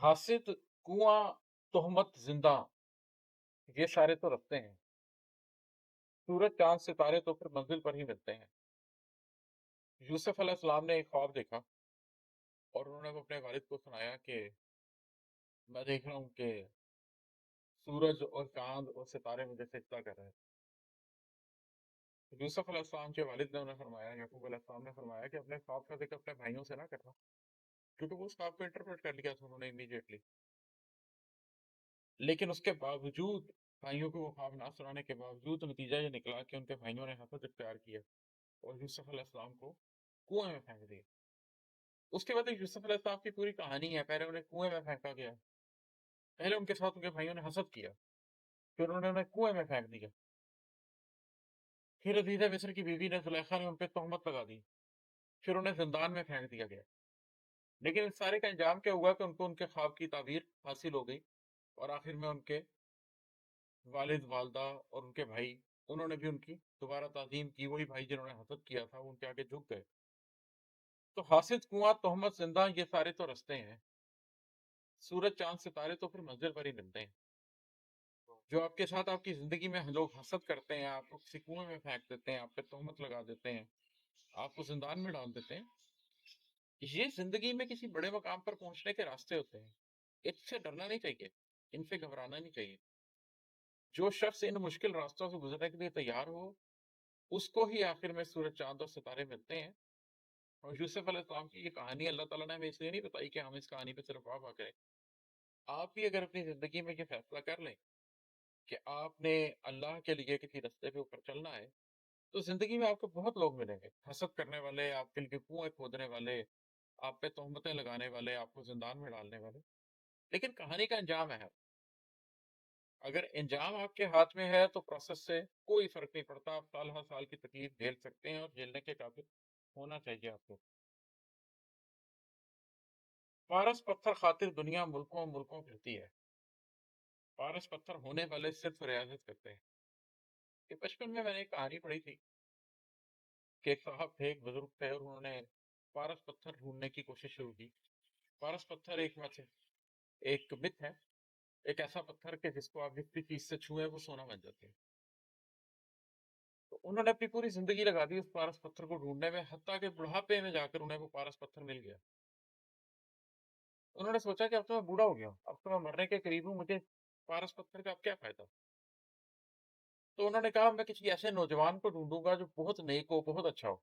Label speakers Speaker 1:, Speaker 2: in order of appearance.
Speaker 1: हासिद, कुआं, तोहमत, जिंदा, ये सारे तो रखते हैं। सूरज, चांद, सितारे तो फिर मंजिल पर ही मिलते हैं। यूसुफ अलैहिस्सलाम ने एक ख्वाब देखा और उन्होंने वो अपने वालिद को सुनाया कि मैं देख रहा हूँ कि सूरज और चांद और सितारे मुझे सिजदा कर रहे हैं। तो यूसुफ अलैहिस्सलाम के वालिद ने उन्हें फरमाया, याकूब अलैहिस्सलाम ने फरमाया कि अपने ख्वाब का जिक्र अपने भाइयों से ना करना, क्योंकि वो उस ख्वाब को इंटरप्रेट कर लिया था उन्होंने इमीडिएटली। लेकिन उसके बावजूद, भाइयों को वो ख्वाब ना सुनाने के बावजूद, नतीजा ये निकला कि उनके भाइयों ने हसद इख्तियार किया और यूसुफ अलैहिस्सलाम को कुएं में फेंक दिया। उसके बाद एक यूसुफ अलैहिस्सलाम की पूरी कहानी है। पहले उन्हें कुएं में फेंका गया, पहले उनके साथ उनके भाइयों ने हसद किया, फिर उन्होंने उन्हें कुएं में फेंक दिया, फिर अजीजा मिस्र की बीवी ने जुलेखा ने उन पर तोहमत लगा दी, फिर उन्हें जिंदान में फेंक दिया गया। लेकिन इस सारे का अंजाम क्या हुआ कि उनको उनके ख्वाब की ताबीर हासिल हो गई और आखिर में उनके वालिद, वालदा और उनके भाई, उन्होंने भी उनकी दोबारा ताजीम की। वही भाई जिन्होंने हसद किया था वो उनके आगे झुक गए। तो हासिद, कुआं, तोहमत, जिंदा, ये सारे तो रस्ते हैं। सूरज, चांद, सितारे तो फिर मंजिल पर ही मिलते हैं। जो आपके साथ आपकी जिंदगी में लोग हसद करते हैं, आपको किसी कुएं में फेंक देते हैं, आप पे तोहमत लगा देते हैं, आपको जिंदान में डाल देते हैं, ये जिंदगी में किसी बड़े मकाम पर पहुंचने के रास्ते होते हैं। इससे डरना नहीं चाहिए, इनसे घबराना नहीं चाहिए। जो शख्स इन मुश्किल रास्तों से गुजरने के लिए तैयार हो, उसको ही आखिर में सूरज, चांद और सितारे मिलते हैं। और यूसुफ अलैहिस्सलाम की ये कहानी अल्लाह ताला ने हमें इसलिए नहीं बताई कि हम इस कहानी पे सिर्फ वाह वाह करें। आप भी अगर अपनी जिंदगी में ये फैसला कर लें कि आपने अल्लाह के लिए किसी रास्ते पे ऊपर चलना है, तो जिंदगी में आपको बहुत लोग मिलेंगे हसद करने वाले, आपके लिए कुएं खोदने वाले, आप पे तोहमतें लगाने वाले, आपको जिंदान में डालने वाले। लेकिन कहानी का अंजाम है, अगर अंजाम आपके हाथ में है तो प्रोसेस से कोई फर्क नहीं पड़ता। आप साल हर साल की तकलीफ झेल सकते हैं और झेलने के काबिल होना चाहिए आपको। पारस पत्थर खातिर दुनिया मुल्कों मुल्कों फिरती है। पारस पत्थर होने वाले सिर्फ रियाजत करते हैं। कि बचपन में मैंने एक कहानी पढ़ी थी कि एक साहब थे, एक बुजुर्ग थे, और उन्होंने पारस पत्थर ढूंढने की कोशिश शुरू की। पारस पत्थर एक वैसे एक मिथ है, एक ऐसा पत्थर के जिसको आप जिस भी चीज से छुए वो सोना बन जाते हैं। तो उन्होंने अपनी पूरी जिंदगी लगा दी उस पारस पत्थर को ढूंढने में, हत्ता के बुढ़ापे में जाकर उन्हें वो पारस पत्थर मिल गया। उन्होंने सोचा कि अब तो मैं बूढ़ा हो गया हूँ, अब तो मैं मरने के करीब हूँ, मुझे पारस पत्थर का अब क्या फायदा। तो उन्होंने कहा मैं किसी ऐसे नौजवान को ढूंढूंगा जो बहुत नेक हो, बहुत अच्छा हो।